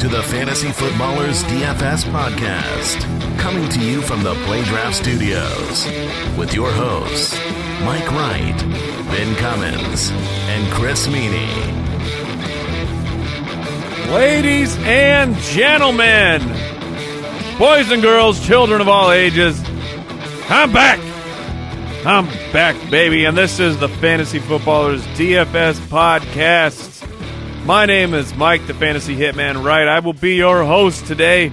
to the Fantasy Footballers DFS Podcast, coming to you from the Play Draft Studios, with your hosts, Mike Wright, Ben Cummins, and Chris Meaney. Ladies and gentlemen, boys and girls, children of all ages, I'm back, baby, and this is the Fantasy Footballers DFS Podcast. My name is Mike, the Fantasy Hitman Wright. I will be your host today.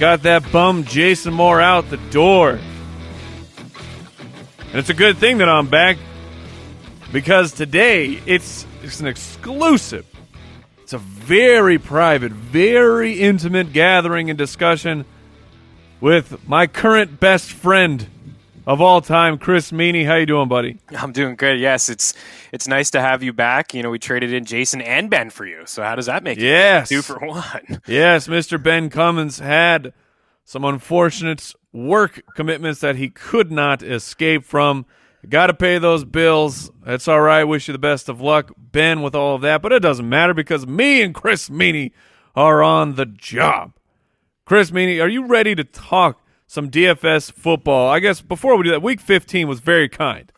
Got that bum Jason Moore out the door. And it's a good thing that I'm back, because today it's an exclusive. It's a very private, very intimate gathering and discussion with my current best friend of all time, Chris Meaney. How you doing, buddy? I'm doing good. Yes, it's nice to have you back. You know, we traded in Jason and Ben for you. So how does that make you? 2 for 1? Yes, Mr. Ben Cummins had some unfortunate work commitments that he could not escape from. Got to pay those bills. That's all right. Wish you the best of luck, Ben, with all of that. But it doesn't matter, because me and Chris Meaney are on the job. Chris Meaney, are you ready to talk some DFS football? I guess before we do that, Week 15 was very kind.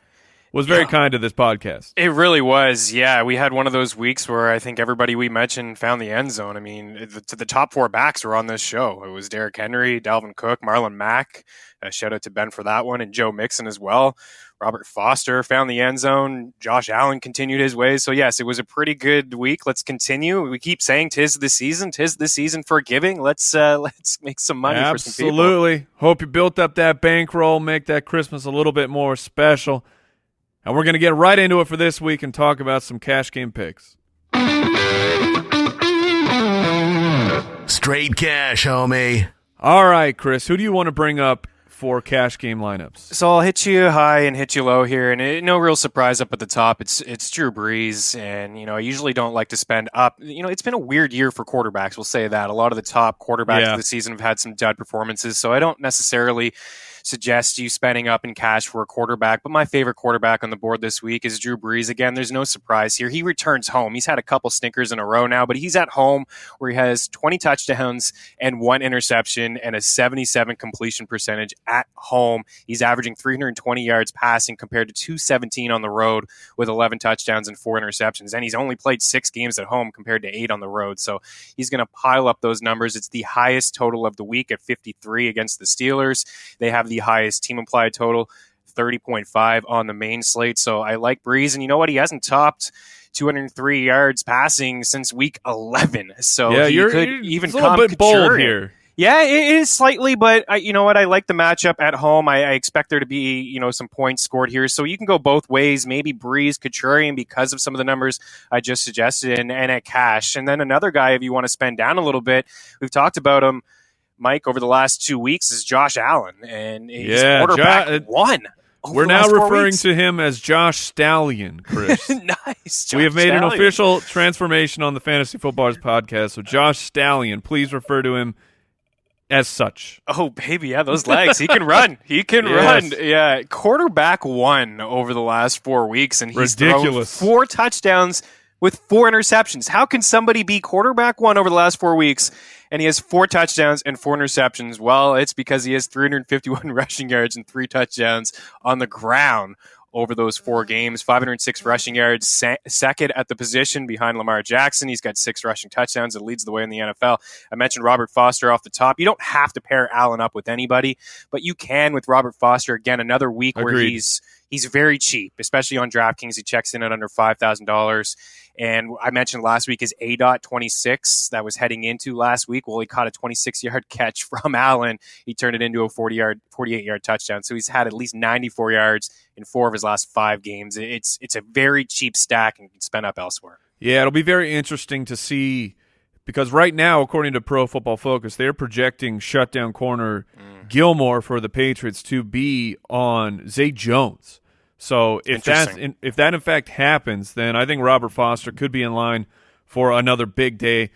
Kind to this podcast. It really was. Yeah, we had one of those weeks where I think everybody we mentioned found the end zone. I mean, the top 4 backs were on this show. It was Derrick Henry, Dalvin Cook, Marlon Mack. Shout out to Ben for that one, and Joe Mixon as well. Robert Foster found the end zone. Josh Allen continued his ways. So, yes, it was a pretty good week. Let's continue. We keep saying 'tis the season for giving. Let's make some money for some people. Absolutely. Hope you built up that bankroll, make that Christmas a little bit more special. And we're going to get right into it for this week and talk about some cash game picks. Straight cash, homie. All right, Chris, who do you want to bring up for cash game lineups? So I'll hit you high and hit you low here, and no real surprise up at the top. It's Drew Brees, and I usually don't like to spend up. It's been a weird year for quarterbacks. We'll say that a lot of the top quarterbacks of the season have had some dud performances, so I don't necessarily suggest you spending up in cash for a quarterback. But my favorite quarterback on the board this week is Drew Brees. Again, there's no surprise here. He returns home. He's had a couple stinkers in a row now, but he's at home where he has 20 touchdowns and 1 interception and a 77 completion percentage at home. He's averaging 320 yards passing compared to 217 on the road with 11 touchdowns and 4 interceptions. And he's only played 6 games at home compared to 8 on the road. So he's going to pile up those numbers. It's the highest total of the week at 53 against the Steelers. They have the highest team implied total, 30.5 on the main slate. So I like Brees, and you know what? He hasn't topped 203 yards passing since week 11. So yeah, he could even come a little bit bold here. Yeah, it is slightly, but you know what? I like the matchup at home. I expect there to be, some points scored here. So you can go both ways. Maybe Brees, contrarian because of some of the numbers I just suggested, and at cash. And then another guy, if you want to spend down a little bit, we've talked about him, Mike, over the last 2 weeks, is Josh Allen, and he's quarterback 1. We're now referring to him as Josh Stallion, Chris. Nice. We have made an official transformation on the Fantasy Footballers Podcast. So Josh Stallion, please refer to him as such. Oh, baby, yeah, those legs. He can run. He can run. Yeah, quarterback 1 over the last 4 weeks, and he's thrown 4 touchdowns with 4 interceptions. How can somebody be quarterback 1 over the last 4 weeks, and he has 4 touchdowns and 4 interceptions? Well, it's because he has 351 rushing yards and 3 touchdowns on the ground over those 4 games. 506 rushing yards, second at the position behind Lamar Jackson. He's got 6 rushing touchdowns. It leads the way in the NFL. I mentioned Robert Foster off the top. You don't have to pair Allen up with anybody, but you can with Robert Foster. Again, another week where he's very cheap, especially on DraftKings. He checks in at under $5,000. And I mentioned last week his ADOT 26 that was heading into last week. Well, he caught a 26-yard catch from Allen. He turned it into a 48-yard touchdown. So he's had at least 94 yards in 4 of his last 5 games. It's a very cheap stack and can spend up elsewhere. Yeah, it'll be very interesting to see, because right now, according to Pro Football Focus, they're projecting shutdown corner Gilmore for the Patriots to be on Zay Jones. So if that in fact happens, then I think Robert Foster could be in line for another big day.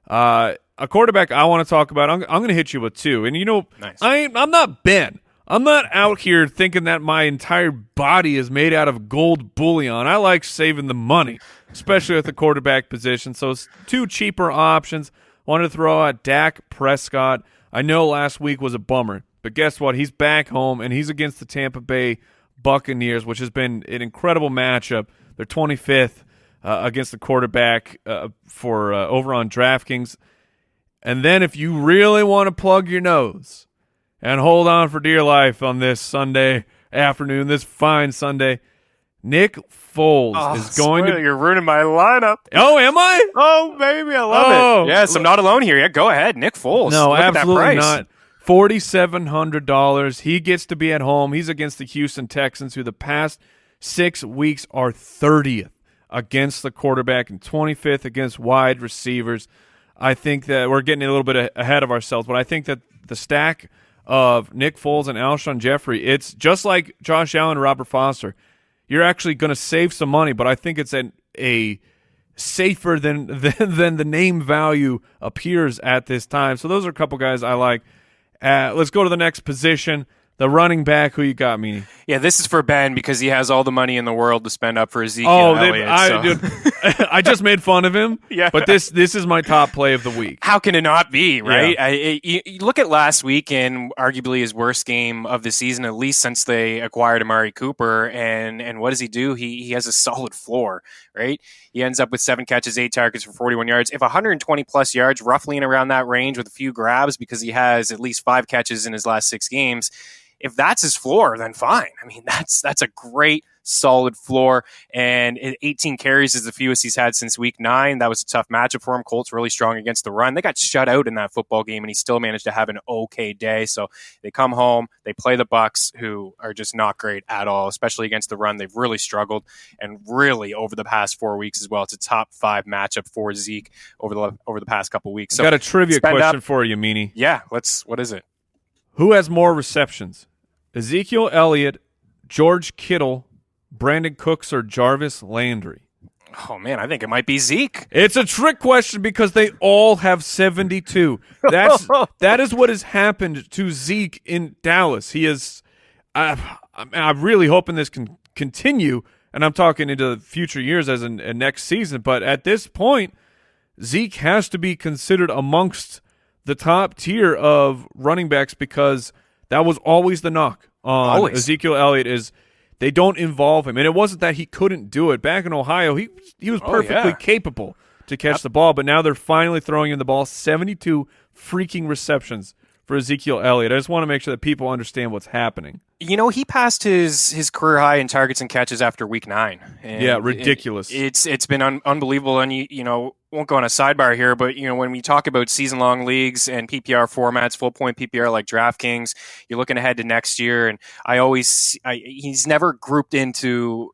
A quarterback I want to talk about, I'm going to hit you with 2. And nice. I'm not Ben. I'm not out here thinking that my entire body is made out of gold bullion. I like saving the money, especially at the quarterback position. So it's 2 cheaper options. wanted to throw out Dak Prescott. I know last week was a bummer, but guess what? He's back home, and he's against the Tampa Bay Buccaneers, which has been an incredible matchup. They're 25th against the quarterback for over on DraftKings. And then if you really want to plug your nose and hold on for dear life on this Sunday afternoon, this fine Sunday, Nick Foles is going to... You're ruining my lineup. Oh, am I? Oh, baby, I love it. Yes, I'm not alone here. Yeah, go ahead, Nick Foles. No, Look absolutely at that price. not. $4,700. He gets to be at home. He's against the Houston Texans, who the past 6 weeks are 30th against the quarterback and 25th against wide receivers. I think that we're getting a little bit ahead of ourselves, but I think that the stack of Nick Foles and Alshon Jeffrey, it's just like Josh Allen and Robert Foster. You're actually going to save some money, but I think it's a safer than the name value appears at this time. So those are a couple guys I like. Let's go to the next position. The running back, who you got, Meaney? Yeah, this is for Ben because he has all the money in the world to spend up for Ezekiel Elliott. Dude, I just made fun of him, but this is my top play of the week. How can it not be, right? Yeah. You look at last week and arguably his worst game of the season, at least since they acquired Amari Cooper, and what does he do? He has a solid floor, right? He ends up with 7 catches, 8 targets for 41 yards. If 120-plus yards, roughly in around that range with a few grabs because he has at least 5 catches in his last 6 games, if that's his floor, then fine. I mean, that's a great, solid floor. And 18 carries is the fewest he's had since week 9. That was a tough matchup for him. Colts really strong against the run. They got shut out in that football game, and he still managed to have an okay day. So they come home, they play the Bucs, who are just not great at all, especially against the run. They've really struggled, and really over the past 4 weeks as well. It's a top 5 matchup for Zeke over the past couple weeks. So got a trivia question for you, Meaney. Yeah, what is it? Who has more receptions? Ezekiel Elliott, George Kittle, Brandon Cooks, or Jarvis Landry? Oh, man, I think it might be Zeke. It's a trick question because they all have 72. That is what has happened to Zeke in Dallas. He is I'm really hoping this can continue, and I'm talking into the future years as in next season. But at this point, Zeke has to be considered amongst the top tier of running backs because that was always the knock on Ezekiel Elliott is they don't involve him. And it wasn't that he couldn't do it. Back in Ohio, he was perfectly capable to catch the ball, but now they're finally throwing him the ball. 72 freaking receptions for Ezekiel Elliott. I just want to make sure that people understand what's happening. You know, he passed his career high in targets and catches after week 9. And yeah, ridiculous. It's been unbelievable. And you know, won't go on a sidebar here, but you know, when we talk about season-long leagues and PPR formats, full-point PPR like DraftKings, you're looking ahead to next year, and he's never grouped into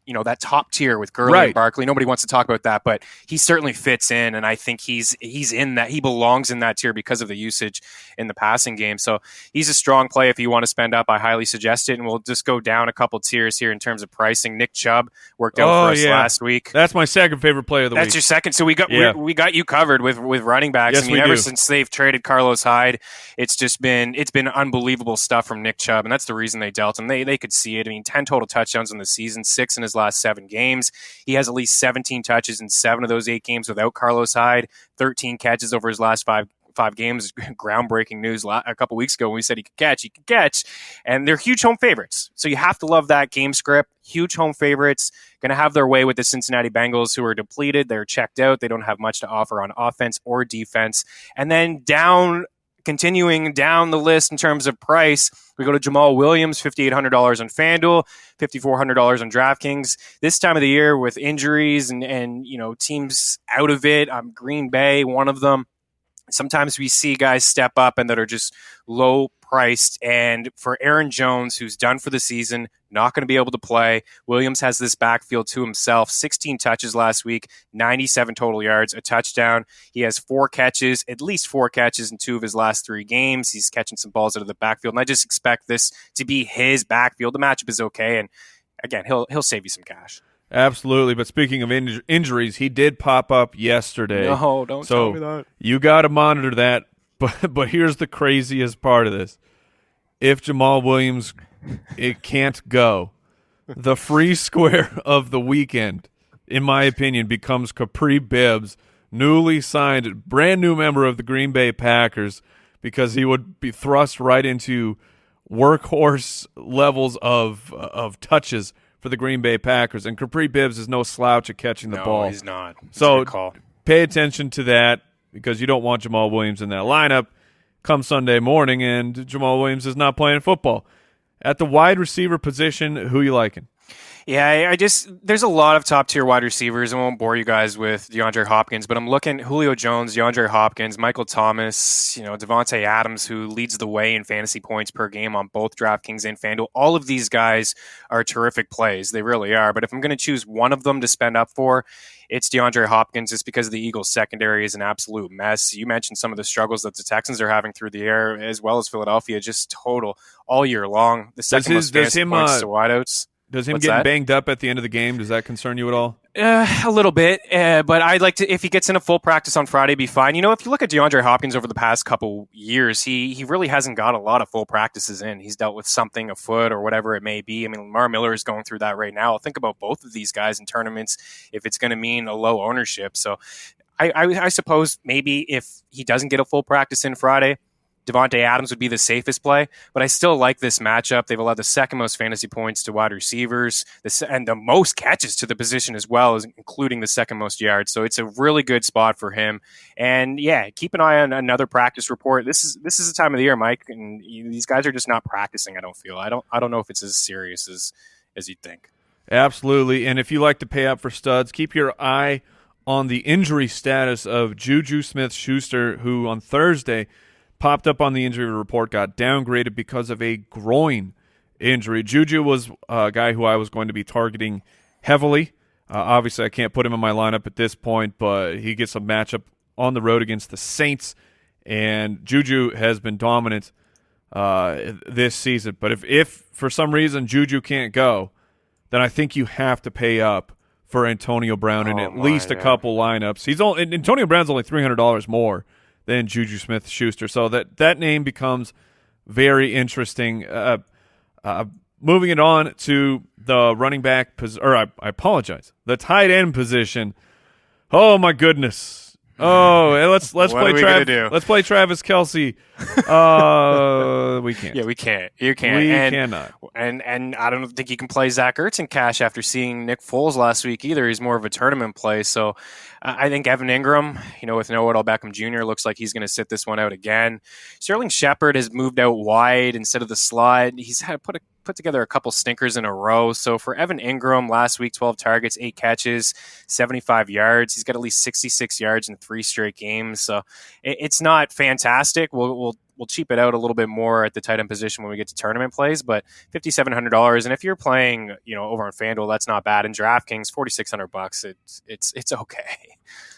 you know, that top tier with Gurley and Barkley. Nobody wants to talk about that, but he certainly fits in, and I think he's in that. He belongs in that tier because of the usage in the passing game. So he's a strong play if you want to spend up. I highly suggest it, and we'll just go down a couple tiers here in terms of pricing. Nick Chubb worked out for us last week. That's my second favorite play of the week. That's your second. So we got you covered with running backs. Yes, I mean, ever since they've traded Carlos Hyde, it's been unbelievable stuff from Nick Chubb, and that's the reason they dealt him. They could see it. I mean, 10 total touchdowns in the season, 6 in his last 7 games. He has at least 17 touches in 7 of those 8 games without Carlos Hyde, 13 catches over his last 5 games. Groundbreaking news a couple weeks ago when we said he could catch, and they're huge home favorites. So you have to love that game script. Huge home favorites, going to have their way with the Cincinnati Bengals, who are depleted. They're checked out. They don't have much to offer on offense or defense. And then continuing down the list in terms of price, we go to Jamal Williams, $5,800 on FanDuel, $5,400 on DraftKings. This time of the year with injuries and you know, teams out of it, Green Bay, one of them. Sometimes we see guys step up and that are just low priced. And for Aaron Jones, who's done for the season, not going to be able to play, Williams has this backfield to himself. 16 touches last week, 97 total yards, a touchdown. He has 4 catches, at least 4 catches in 2 of his last 3 games. He's catching some balls out of the backfield, and I just expect this to be his backfield. The matchup is okay, and again, he'll save you some cash. Absolutely, but speaking of injuries, he did pop up yesterday. No, don't tell me that. You got to monitor that, but here's the craziest part of this. If Jamal Williams can't go, the free square of the weekend, in my opinion, becomes Capri Bibbs newly signed, brand new member of the Green Bay Packers, because he would be thrust right into workhorse levels of touches for the Green Bay Packers. And Capri Bibbs is no slouch at catching the ball. No, he's not. It's so a good call. Pay attention to that, because you don't want Jamal Williams in that lineup come Sunday morning, and Jamal Williams is not playing football. At the wide receiver position, who you liking? Yeah, there's a lot of top-tier wide receivers. I won't bore you guys with DeAndre Hopkins, but I'm looking Julio Jones, DeAndre Hopkins, Michael Thomas, Devontae Adams, who leads the way in fantasy points per game on both DraftKings and FanDuel. All of these guys are terrific plays. They really are. But if I'm going to choose one of them to spend up for, it's DeAndre Hopkins, just because the Eagles' secondary is an absolute mess. You mentioned some of the struggles that the Texans are having through the air, as well as Philadelphia, just total all year long. The second most fantasy points to wideouts. Does him getting banged up at the end of the game, does that concern you at all? A little bit, but I'd like to, if he gets in a full practice on Friday, be fine. If you look at DeAndre Hopkins over the past couple years, he really hasn't got a lot of full practices in. He's dealt with something, a foot or whatever it may be. I mean, Lamar Miller is going through that right now. I'll think about both of these guys in tournaments if it's going to mean a low ownership. So I suppose maybe if he doesn't get a full practice in Friday, Devontae Adams would be the safest play, but I still like this matchup. They've allowed the second most fantasy points to wide receivers and the most catches to the position as well, including the second most yards. So it's a really good spot for him. And yeah, keep an eye on another practice report. This is the time of the year, Mike, and these guys are just not practicing. I don't feel. I don't know if it's as serious as you'd think. Absolutely. And if you like to pay up for studs, keep your eye on the injury status of Juju Smith-Schuster, who on Thursday popped up on the injury report, got downgraded because of a groin injury. Juju was a guy who I was going to be targeting heavily. Obviously, I can't put him in my lineup at this point, but he gets a matchup on the road against the Saints, and Juju has been dominant this season. But if for some reason Juju can't go, then I think you have to pay up for Antonio Brown in at least a couple lineups. Antonio Brown's only $300 more than Juju Smith-Schuster. So that name becomes very interesting. Moving it on to the running back I apologize, the tight end position. Oh my goodness. Oh, let's play Let's play Travis Kelce. We can't. Yeah, we can't. You can't. We cannot. And I don't think you can play Zach Ertz in cash after seeing Nick Foles last week either. He's more of a tournament play. So I think Evan Ingram, with no Odell Beckham Jr., looks like he's going to sit this one out again. Sterling Shepard has moved out wide instead of the slot. He's had put together a couple stinkers in a row. So for Evan Ingram, last week, 12 targets, 8 catches, 75 yards. He's got at least 66 yards in 3 straight games. So it's not fantastic. We'll cheap it out a little bit more at the tight end position when we get to tournament plays, but $5,700. And if you're playing, over on FanDuel, that's not bad. In DraftKings, $4,600. It's okay.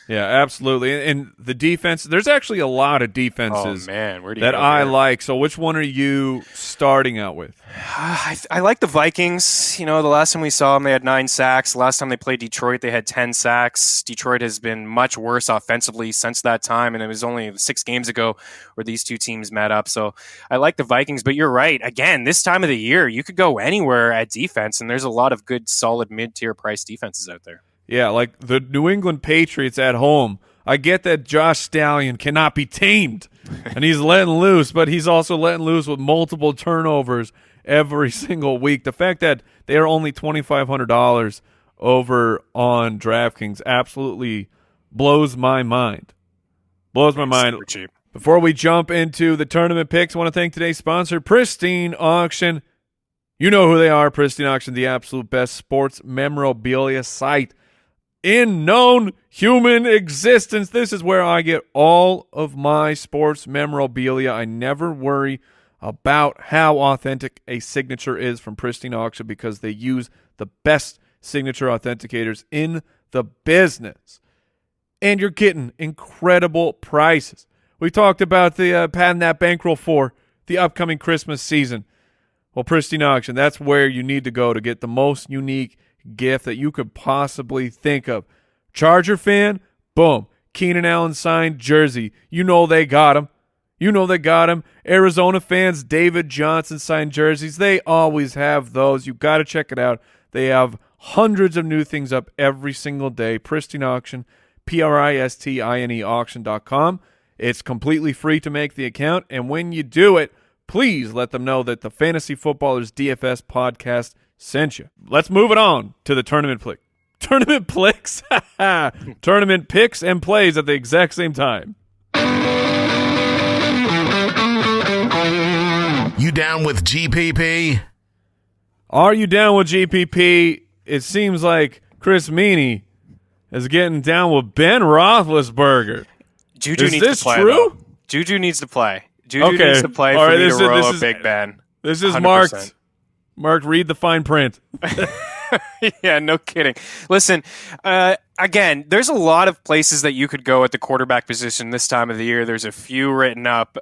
Yeah, absolutely. And the defense, there's actually a lot of defenses that I like. So which one are you starting out with? I like the Vikings. The last time we saw them, they had 9 sacks. The last time they played Detroit, they had 10 sacks. Detroit has been much worse offensively since that time, and it was only 6 games ago where these two teams met up. So I like the Vikings, but you're right. Again, this time of the year, you could go anywhere at defense, and there's a lot of good, solid mid-tier price defenses out there. Yeah, like the New England Patriots at home. I get that Josh Stallion cannot be tamed, and he's letting loose, but he's also letting loose with multiple turnovers every single week. The fact that they are only $2,500 over on DraftKings absolutely blows my mind. Blows my mind. Super cheap. Before we jump into the tournament picks, I want to thank today's sponsor, Pristine Auction. You know who they are, Pristine Auction, the absolute best sports memorabilia site in known human existence. This is where I get all of my sports memorabilia. I never worry about how authentic a signature is from Pristine Auction because they use the best signature authenticators in the business. And you're getting incredible prices. We talked about the patent that bankroll for the upcoming Christmas season. Well, Pristine Auction, that's where you need to go to get the most unique gift that you could possibly think of. Charger fan, boom, Keenan Allen signed jersey. You know they got him. Arizona fans, David Johnson signed jerseys. They always have those. You got to check it out. They have hundreds of new things up every single day. Pristine Auction, PRISTINE auction.com. It's completely free to make the account, and when you do it, please let them know that the Fantasy Footballers DFS Podcast sent you. Let's move it on to the tournament pick. Tournament picks? Tournament picks and plays at the exact same time. You down with GPP? Are you down with GPP? It seems like Chris Meaney is getting down with Ben Roethlisberger. Juju is needs this to play. True? Though. Juju needs to play. Juju needs to play for me to roll a Big Ben. This is 100%. marked. Mark, read the fine print. Yeah, no kidding. Listen, again, there's a lot of places that you could go at the quarterback position this time of the year. There's a few written up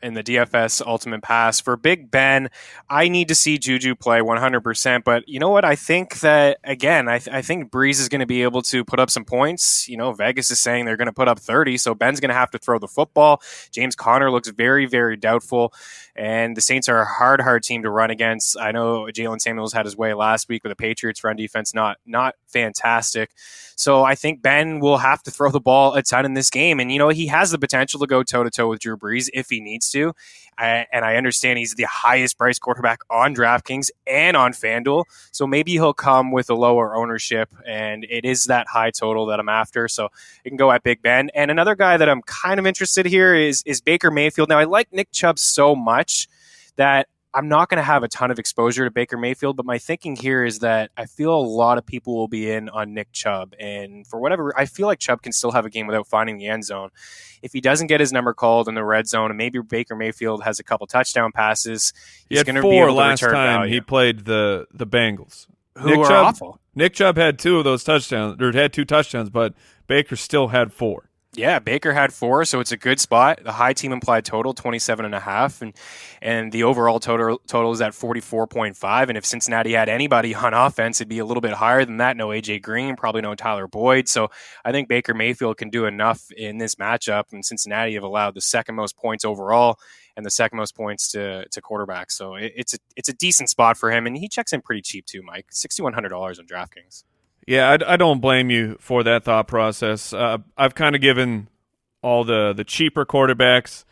in the DFS Ultimate Pass. For Big Ben, I need to see Juju play 100%. But you know what? I think that, again, I think Breeze is going to be able to put up some points. You know, Vegas is saying they're going to put up 30, so Ben's going to have to throw the football. James Conner looks very, very doubtful. And the Saints are a hard team to run against. I know Jalen Samuels had his way last week with the Patriots run defense, not fantastic. So I think Ben will have to throw the ball a ton in this game. And, you know, he has the potential to go toe-to-toe with Drew Brees if he needs to. And I understand he's the highest priced quarterback on DraftKings and on FanDuel. So maybe he'll come with a lower ownership, and it is that high total that I'm after. So you can go at Big Ben. And another guy that I'm kind of interested here is Baker Mayfield. Now, I like Nick Chubb so much that I'm not going to have a ton of exposure to Baker Mayfield, but my thinking here is that I feel a lot of people will be in on Nick Chubb. And for whatever, I feel like Chubb can still have a game without finding the end zone. If he doesn't get his number called in the red zone, and maybe Baker Mayfield has a couple touchdown passes, he's going to be able to last return time value. He played the Bengals. Who are awful. Nick Chubb had two of those touchdowns, or had two touchdowns, but Baker still had 4. Yeah, Baker had 4, so it's a good spot. The high team implied total, 27.5, and the overall total is at 44.5. And if Cincinnati had anybody on offense, it'd be a little bit higher than that. No A.J. Green, probably no Tyler Boyd. So I think Baker Mayfield can do enough in this matchup, and Cincinnati have allowed the second most points overall and the second most points to quarterbacks. So it's a decent spot for him, and he checks in pretty cheap too, Mike. $6,100 on DraftKings. Yeah, I don't blame you for that thought process. I've kind of given all the cheaper quarterbacks.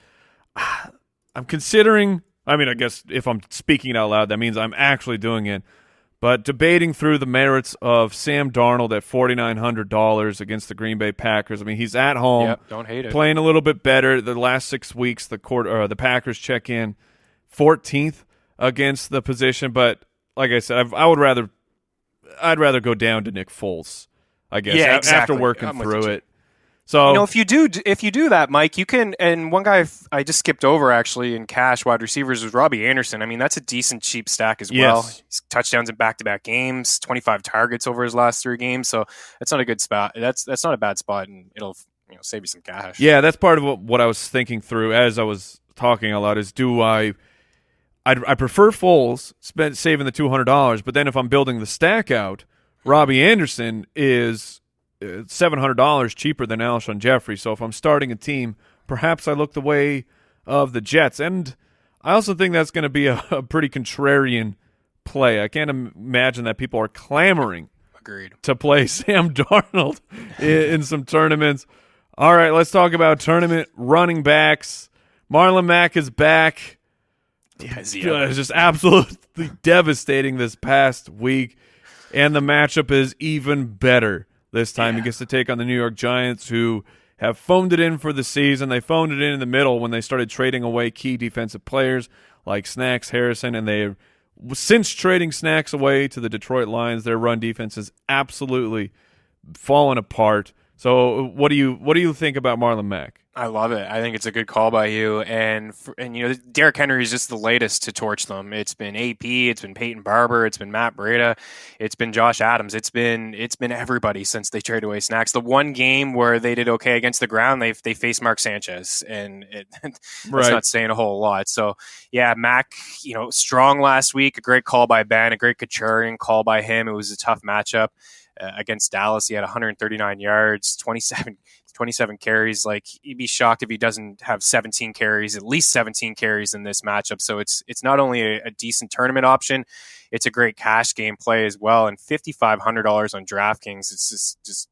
I'm considering, I mean, I guess if I'm speaking out loud, that means I'm actually doing it. But debating through the merits of Sam Darnold at $4,900 against the Green Bay Packers. I mean, he's at home. Yep, don't hate it. Playing a little bit better. The last 6 weeks, the Packers check in 14th against the position. But like I said, I'd rather go down to Nick Foles, I guess, yeah, exactly. after working through it. So, you know, if you do that, Mike, you can. And one guy I just skipped over actually in cash wide receivers was Robbie Anderson. I mean, that's a decent cheap stack as well. He's touchdowns in back-to-back games, 25 targets over his last 3 games. So that's not a good spot. That's not a bad spot, and it'll save you some cash. Yeah, that's part of what I was thinking through as I was talking a lot. Is I prefer Foles, saving the $200, but then if I'm building the stack out, Robbie Anderson is $700 cheaper than Alshon Jeffrey. So if I'm starting a team, perhaps I look the way of the Jets. And I also think that's going to be a pretty contrarian play. I can't imagine that people are clamoring to play Sam Darnold in some tournaments. All right, let's talk about tournament running backs. Marlon Mack is back. It's just absolutely devastating this past week, and the matchup is even better this time. He gets to take on the New York Giants, who have phoned it in for the season. They phoned it in the middle when they started trading away key defensive players like Snacks Harrison, and they've since trading Snacks away to the Detroit Lions, their run defense has absolutely fallen apart. So what do you think about Marlon Mack? I love it. I think it's a good call by you. And you know, Derrick Henry is just the latest to torch them. It's been AP, it's been Peyton Barber, it's been Matt Breida, it's been Josh Adams. It's been everybody since they traded away Snacks. The one game where they did okay against the ground, they faced Mark Sanchez, and that's not saying a whole lot. So yeah, Mack, strong last week. A great call by Ben, a great contrarian call by him. It was a tough matchup against Dallas. He had 139 yards, 27 carries. Like, you'd be shocked if he doesn't have 17 carries, at least 17 carries in this matchup. So it's not only a decent tournament option, it's a great cash game play as well. And $5,500 on DraftKings, it's just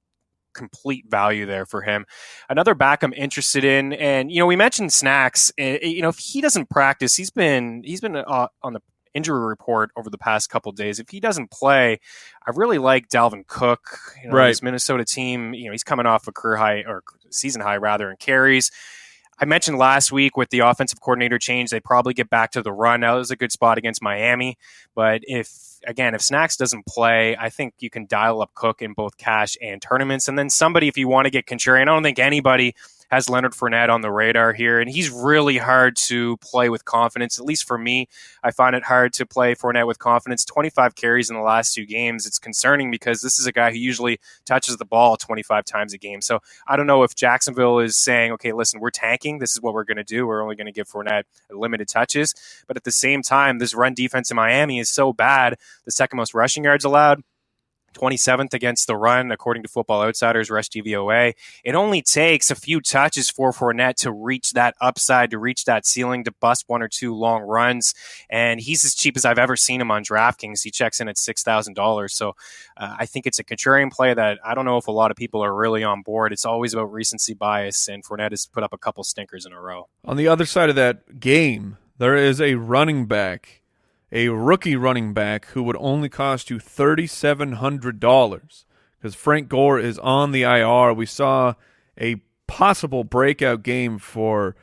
complete value there for him. Another back I'm interested in, and we mentioned Snacks. If he doesn't practice, he's been on the injury report over the past couple of days. If he doesn't play, I really like Dalvin Cook. Right. This Minnesota team, he's coming off a career high, or season high rather, in carries. I mentioned last week with the offensive coordinator change, they probably get back to the run. Now, it was a good spot against Miami, but if Snacks doesn't play, I think you can dial up Cook in both cash and tournaments. And then somebody, if you want to get contrarian, I don't think anybody has Leonard Fournette on the radar here, and he's really hard to play with confidence. At least for me, I find it hard to play Fournette with confidence. 25 carries in the last 2 games. It's concerning because this is a guy who usually touches the ball 25 times a game. So I don't know if Jacksonville is saying, okay, listen, we're tanking. This is what we're going to do. We're only going to give Fournette limited touches. But at the same time, this run defense in Miami is so bad. The second most rushing yards allowed, 27th against the run, according to Football Outsiders, rush DVOA. It only takes a few touches for Fournette to reach that upside, to reach that ceiling, to bust 1 or 2 long runs. And he's as cheap as I've ever seen him on DraftKings. He checks in at $6,000. So I think it's a contrarian play that I don't know if a lot of people are really on board. It's always about recency bias, and Fournette has put up a couple stinkers in a row. On the other side of that game, there is a running back, a rookie running back who would only cost you $3,700 because Frank Gore is on the IR. We saw a possible breakout game for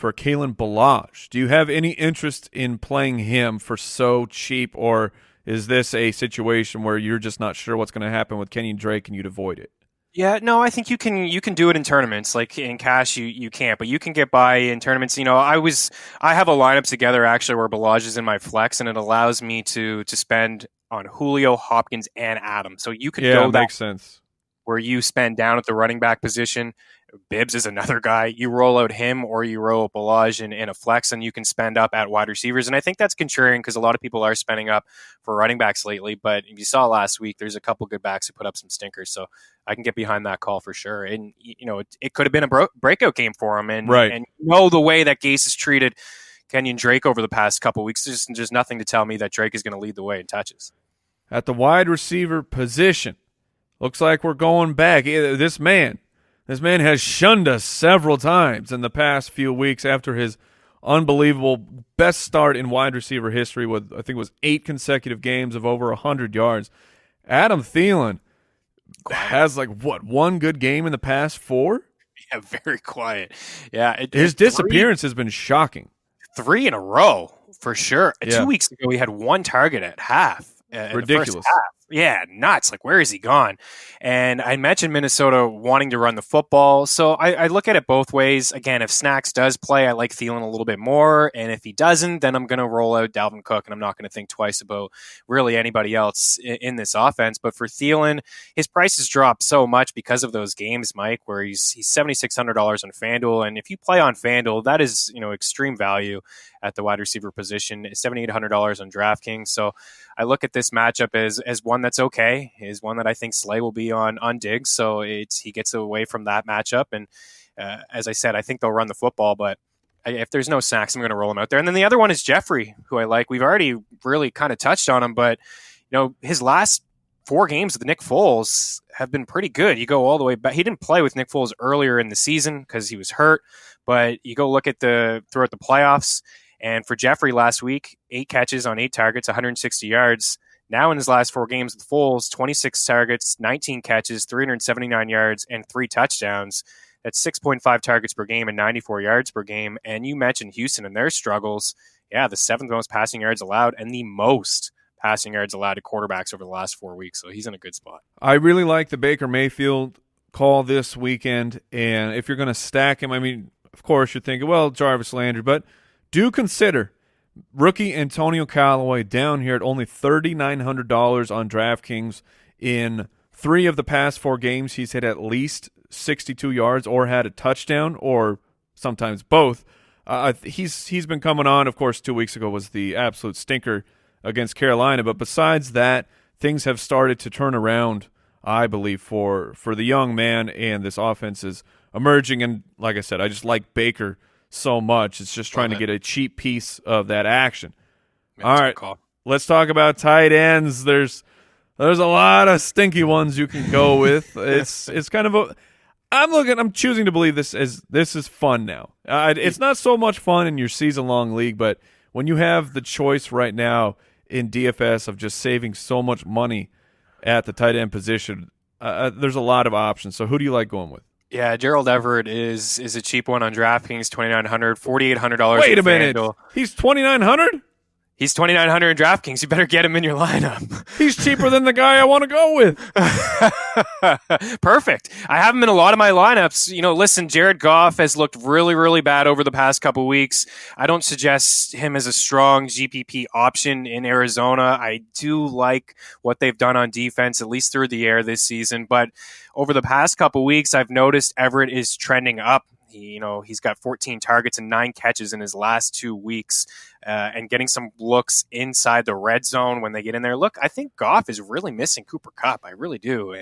Kalen Ballage. Do you have any interest in playing him for so cheap, or is this a situation where you're just not sure what's going to happen with Kenyon Drake and you'd avoid it? Yeah, no, I think you can do it in tournaments. Like in cash, you can't, but you can get by in tournaments. I have a lineup together actually where Ballage is in my flex, and it allows me to spend on Julio, Hopkins, and Adams. So you could go that makes sense. Where you spend down at the running back position. Bibbs is another guy. You roll out him or you roll out Ballage in a flex, and you can spend up at wide receivers. And I think that's contrarian because a lot of people are spending up for running backs lately. But if you saw last week, there's a couple good backs who put up some stinkers. So I can get behind that call for sure. And, it could have been a breakout game for him. And, right. And the way that Gase has treated Kenyon Drake over the past couple of weeks, there's just nothing to tell me that Drake is going to lead the way in touches. At the wide receiver position, looks like we're going back. This man has shunned us several times in the past few weeks after his unbelievable best start in wide receiver history with, I think it was 8 consecutive games of over 100 yards. Adam Thielen has one good game in the past 4? Yeah, very quiet. Yeah. His disappearance has been shocking. 3 in a row, for sure. Yeah. 2 weeks ago, he had 1 target at half. Ridiculous. The first half. Yeah, nuts. Where is he gone? And I mentioned Minnesota wanting to run the football. So I look at it both ways. Again, if Snacks does play, I like Thielen a little bit more. And if he doesn't, then I'm going to roll out Dalvin Cook, and I'm not going to think twice about really anybody else in this offense. But for Thielen, his price has dropped so much because of those games, Mike, where he's $7,600 on FanDuel. And if you play on FanDuel, that is extreme value at the wide receiver position, $7,800 on DraftKings. So I look at this matchup as one that's okay, is one that I think Slay will be on Diggs. So he gets away from that matchup. And as I said, I think they'll run the football, but if there's no Snacks, I'm going to roll him out there. And then the other one is Jeffrey, who I like. We've already really kind of touched on him, but his last 4 games with Nick Foles have been pretty good. You go all the way back. He didn't play with Nick Foles earlier in the season because he was hurt, but you go look at throughout the playoffs. And for Jeffrey last week, 8 catches on 8 targets, 160 yards. Now in his last 4 games with Foles, 26 targets, 19 catches, 379 yards, and 3 touchdowns. That's 6.5 targets per game and 94 yards per game. And you mentioned Houston and their struggles. Yeah, the 7th most passing yards allowed and the most passing yards allowed to quarterbacks over the last 4 weeks. So he's in a good spot. I really like the Baker Mayfield call this weekend. And if you're going to stack him, of course you're thinking, well, Jarvis Landry, but do consider rookie Antonio Callaway down here at only $3,900 on DraftKings. In 3 of the past 4 games, he's hit at least 62 yards or had a touchdown, or sometimes both. He's been coming on. Of course, 2 weeks ago was the absolute stinker against Carolina. But besides that, things have started to turn around, I believe, for the young man, and this offense is emerging. And like I said, I just like Baker so much. It's just trying to get a cheap piece of that action. Yeah, all right, let's talk about tight ends. There's There's a lot of stinky ones you can go with. It's kind of I'm choosing to believe this is fun now. It's not so much fun in your season-long league, but when you have the choice right now in DFS of just saving so much money at the tight end position, there's a lot of options. So who do you like going with? Yeah, Gerald Everett is a cheap one on DraftKings, $2,900, $4,800. Wait a minute, he's $2,900? He's $2,900 in DraftKings. You better get him in your lineup. He's cheaper than the guy I want to go with. Perfect. I have him in a lot of my lineups. Listen, Jared Goff has looked really, really bad over the past couple weeks. I don't suggest him as a strong GPP option in Arizona. I do like what they've done on defense, at least through the air this season. But over the past couple weeks, I've noticed Everett is trending up. He's got 14 targets and 9 catches in his last 2 weeks, and getting some looks inside the red zone when they get in there. Look, I think Goff is really missing Cooper Kupp. I really do.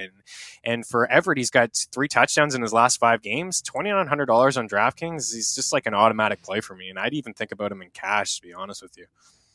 And for Everett, he's got 3 touchdowns in his last 5 games, $2,900 on DraftKings. He's just like an automatic play for me, and I'd even think about him in cash, to be honest with you.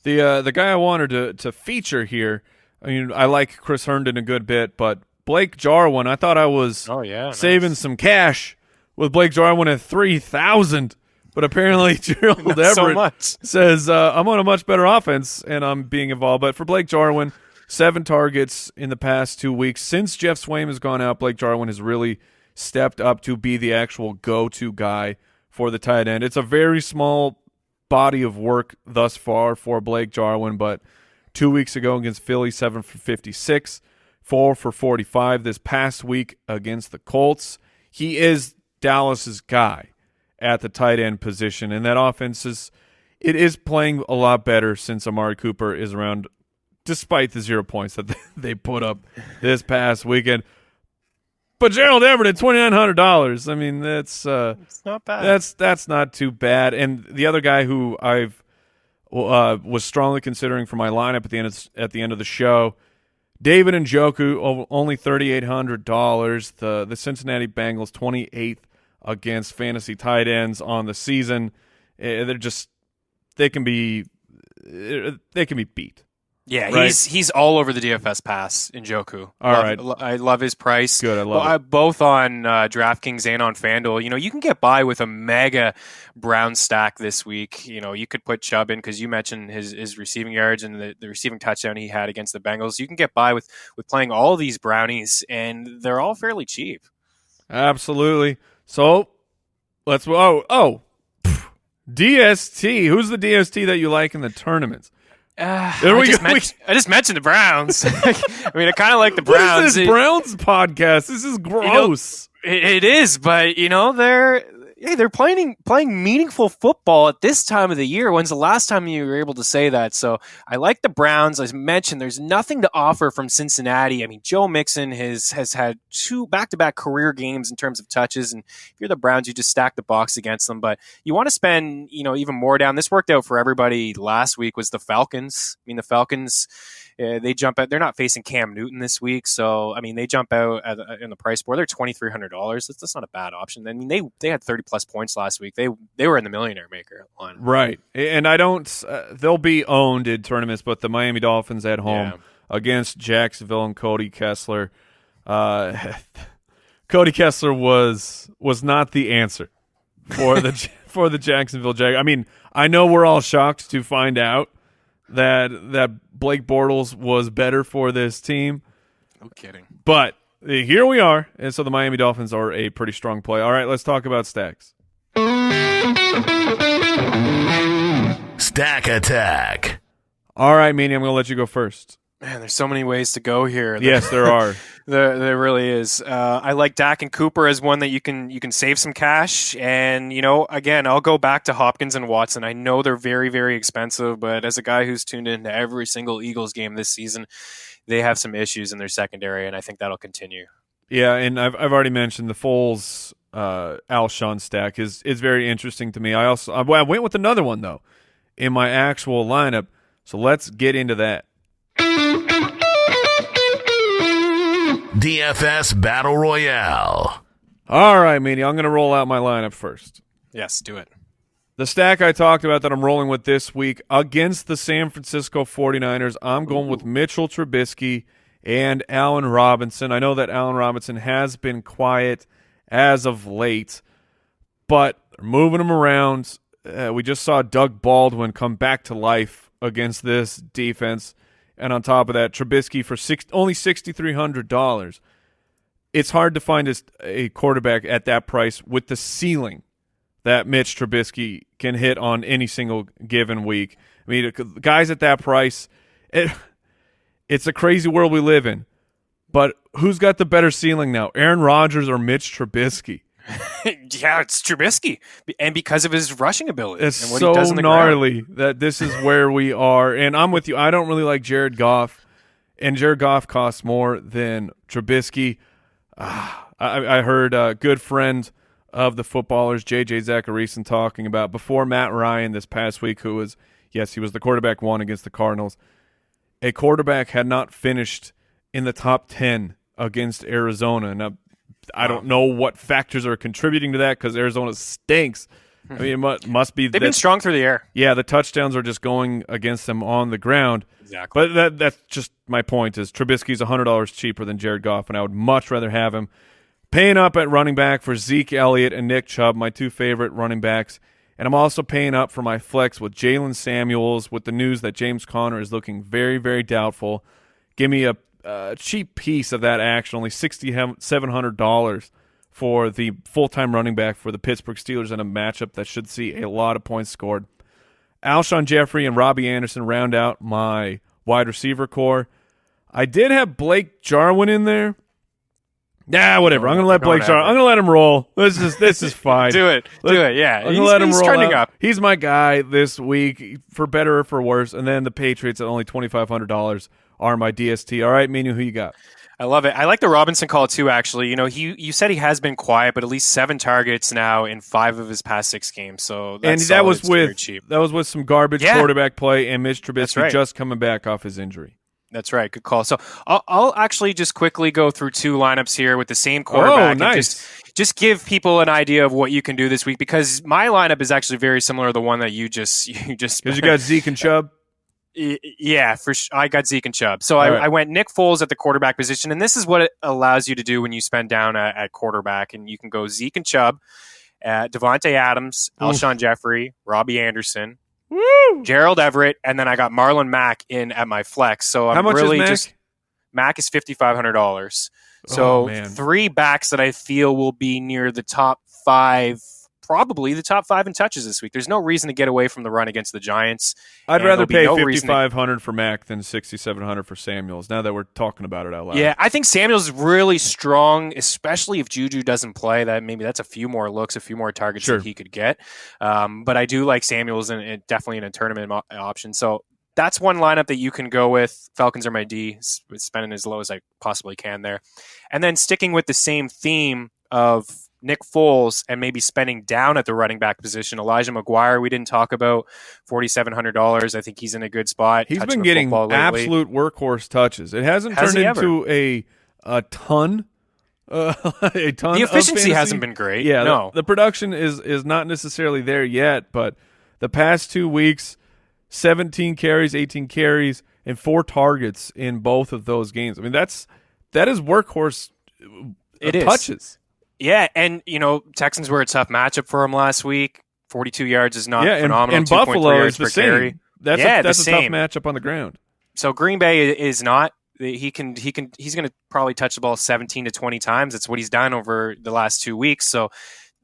The guy I wanted to feature here, I like Chris Herndon a good bit, but Blake Jarwin, I thought I was saving some cash with Blake Jarwin at 3,000, but apparently Gerald Everett says I'm on a much better offense and I'm being involved. But for Blake Jarwin, 7 targets in the past 2 weeks. Since Jeff Swaim has gone out, Blake Jarwin has really stepped up to be the actual go-to guy for the tight end. It's a very small body of work thus far for Blake Jarwin, but 2 weeks ago against Philly, 7 for 56, 4 for 45 this past week against the Colts. He is Dallas's guy at the tight end position, and that offense is playing a lot better since Amari Cooper is around, despite the 0 points that they put up this past weekend. But Gerald Everett at $2,900. I mean, that's it's not bad. That's not too bad. And the other guy who I've was strongly considering for my lineup at the end of the show, David Njoku, only $3,800. The Cincinnati Bengals, 28th against fantasy tight ends on the season. They can be beat. Yeah, right? He's all over the DFS Pass, Njoku. Right. I love his price. Good, I love it. Both on DraftKings and on FanDuel. You can get by with a mega Brown stack this week. You could put Chubb in because you mentioned his receiving yards and the receiving touchdown he had against the Bengals. You can get by with playing all these brownies, and they're all fairly cheap. Absolutely. So let's DST. Who's the DST that you like in the tournaments? I just mentioned the Browns. I mean, I kind of like the Browns. What is this Browns podcast? This is gross. It is, but they're playing meaningful football at this time of the year. When's the last time you were able to say that? So I like the Browns. As mentioned, there's nothing to offer from Cincinnati. I mean, Joe Mixon has had 2 back-to-back career games in terms of touches, and if you're the Browns, you just stack the box against them. But you want to spend, even more down. This worked out for everybody last week. Was the Falcons? I mean, the Falcons. They jump out. They're not facing Cam Newton this week, so I mean they jump out in the price board. They're $2,300. That's not a bad option. I mean they had 30+ points last week. They were in the Millionaire Maker line. Right, and I don't. They'll be owned in tournaments, but the Miami Dolphins at home against Jacksonville and Cody Kessler. Cody Kessler was not the answer for the Jacksonville Jag. I mean, I know we're all shocked to find out that Blake Bortles was better for this team. No kidding. But here we are, and so the Miami Dolphins are a pretty strong play. All right, let's talk about stacks. Stack Attack. All right, Meaney, I'm going to let you go first. Man, there's so many ways to go here. Yes, there are. There really is. I like Dak and Cooper as one that you can save some cash. And, again, I'll go back to Hopkins and Watson. I know they're very, very expensive, but as a guy who's tuned into every single Eagles game this season, they have some issues in their secondary, and I think that'll continue. Yeah, and I've already mentioned the Foles Alshon stack is very interesting to me. I went with another one, though, in my actual lineup. So let's get into that. DFS Battle Royale. All right, Meaney, I'm going to roll out my lineup first. Yes, do it. The stack I talked about that I'm rolling with this week against the San Francisco 49ers, I'm going with Mitchell Trubisky and Allen Robinson. I know that Allen Robinson has been quiet as of late, but they're moving him around. We just saw Doug Baldwin come back to life against this defense. And on top of that, Trubisky for only $6,300. It's hard to find a quarterback at that price with the ceiling that Mitch Trubisky can hit on any single given week. I mean, guys at that price, it's a crazy world we live in. But who's got the better ceiling now, Aaron Rodgers or Mitch Trubisky? Yeah, it's Trubisky, and because of his rushing ability. It's and what so he does in the gnarly ground. that this is where we are. And I'm with you. I don't really like Jared Goff, and Jared Goff costs more than Trubisky. I heard a good friend of the footballers, J.J. Zacharyson, talking about before Matt Ryan this past week, who was, yes, he was the quarterback one against the Cardinals. A quarterback had not finished in the top 10 against Arizona. Now, I don't know what factors are contributing to that because Arizona stinks. I mean, it must be they've been strong through the air. Yeah, the touchdowns are just going against them on the ground. Exactly. But that's just my point is Trubisky's $100 cheaper than Jared Goff, and I would much rather have him paying up at running back for Zeke Elliott and Nick Chubb, my two favorite running backs. And I'm also paying up for my flex with Jalen Samuels with the news that James Conner is looking very, very doubtful. Give me a cheap piece of that action, only $6,700 for the full-time running back for the Pittsburgh Steelers in a matchup that should see a lot of points scored. Alshon Jeffrey and Robbie Anderson round out my wide receiver core. I did have Blake Jarwin in there. Yeah, whatever. I'm going to let Blake Jarwin. I'm going to let him roll. This is fine. Do it. Yeah. I'm going to let him roll. He's trending up. He's my guy this week, for better or for worse. And then the Patriots at only $2,500 are my DST. All right, Meaney, who you got? I love it. I like the Robinson call too, actually. You know, you said he has been quiet, but at least 7 targets now in 5 of his past 6 games. So that's that was with some garbage quarterback play and Mitch Trubisky just coming back off his injury. That's right. Good call. So I'll actually just quickly go through 2 lineups here with the same quarterback. Oh, nice. And just give people an idea of what you can do this week, because my lineup is actually very similar to the one that you just because you got Zeke and Chubb. Yeah, I got Zeke and Chubb. So I went Nick Foles at the quarterback position, and this is what it allows you to do when you spend down at quarterback, and you can go Zeke and Chubb, Devontae Adams, Alshon Jeffrey, Robbie Anderson, Gerald Everett, and then I got Marlon Mack in at my flex. So I'm How much really is Mack? Mack is $5,500. So 3 backs that I feel will be near the top 5. Probably the top 5 in touches this week. There's no reason to get away from the run against the Giants. I'd rather pay $5,500 for Mack than $6,700 for Samuels, now that we're talking about it out loud. Yeah, I think Samuels is really strong, especially if Juju doesn't play. That's a few more looks, a few more targets that he could get. But I do like Samuels and definitely in a tournament option. So that's one lineup that you can go with. Falcons are my D, spending as low as I possibly can there. And then sticking with the same theme of Nick Foles and maybe spending down at the running back position. Elijah McGuire, we didn't talk about, $4,700. I think he's in a good spot. He's been getting absolute workhorse touches. It hasn't turned into a ton. The efficiency hasn't been great. Yeah, no. The production is not necessarily there yet, but the past 2 weeks, 17 carries, 18 carries, and 4 targets in both of those games. I mean, that is workhorse touches. Yeah, and, Texans were a tough matchup for him last week. 42 yards is not phenomenal. And Buffalo is the same. Carry. That's a tough matchup on the ground. So Green Bay is not. He's going to probably touch the ball 17 to 20 times. That's what he's done over the last 2 weeks. So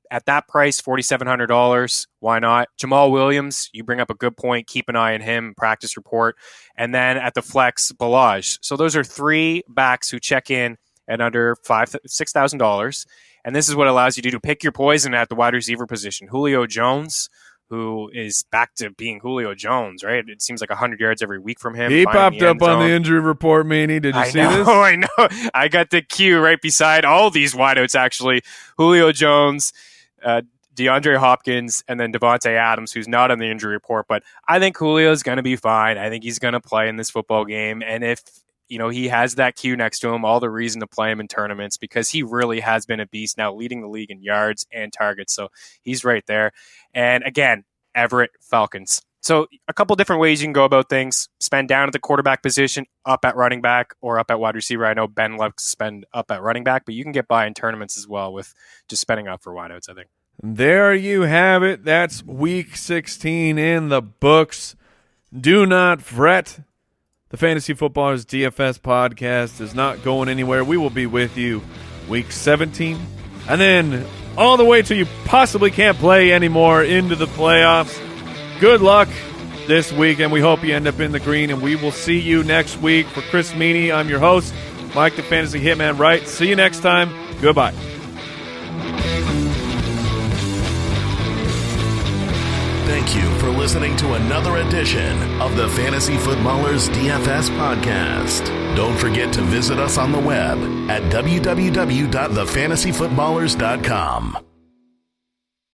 at that price, $4,700, why not? Jamal Williams, you bring up a good point. Keep an eye on him, practice report. And then at the flex, Balaj. So those are 3 backs who check in at under $6,000. And this is what allows you to pick your poison at the wide receiver position. Julio Jones, who is back to being Julio Jones, right? It seems like 100 yards every week from him. He popped up on the injury report, Meaney. Did you see this? I know. I got the queue right beside all these wideouts, actually. Julio Jones, DeAndre Hopkins, and then Devontae Adams, who's not on the injury report. But I think Julio's going to be fine. I think he's going to play in this football game. And if he has that queue next to him, all the reason to play him in tournaments, because he really has been a beast now, leading the league in yards and targets. So he's right there. And again, Everett, Falcons. So a couple different ways you can go about things. Spend down at the quarterback position, up at running back, or up at wide receiver. I know Ben loves to spend up at running back, but you can get by in tournaments as well with just spending up for wideouts, I think. There you have it. That's Week 16 in the books. Do not fret. The Fantasy Footballers DFS Podcast is not going anywhere. We will be with you Week 17, and then all the way till you possibly can't play anymore into the playoffs. Good luck this week, and we hope you end up in the green, and we will see you next week. For Chris Meaney, I'm your host, Mike the Fantasy Hitman Wright. See you next time. Goodbye. Thank you for listening to another edition of the Fantasy Footballers DFS Podcast. Don't forget to visit us on the web at www.thefantasyfootballers.com.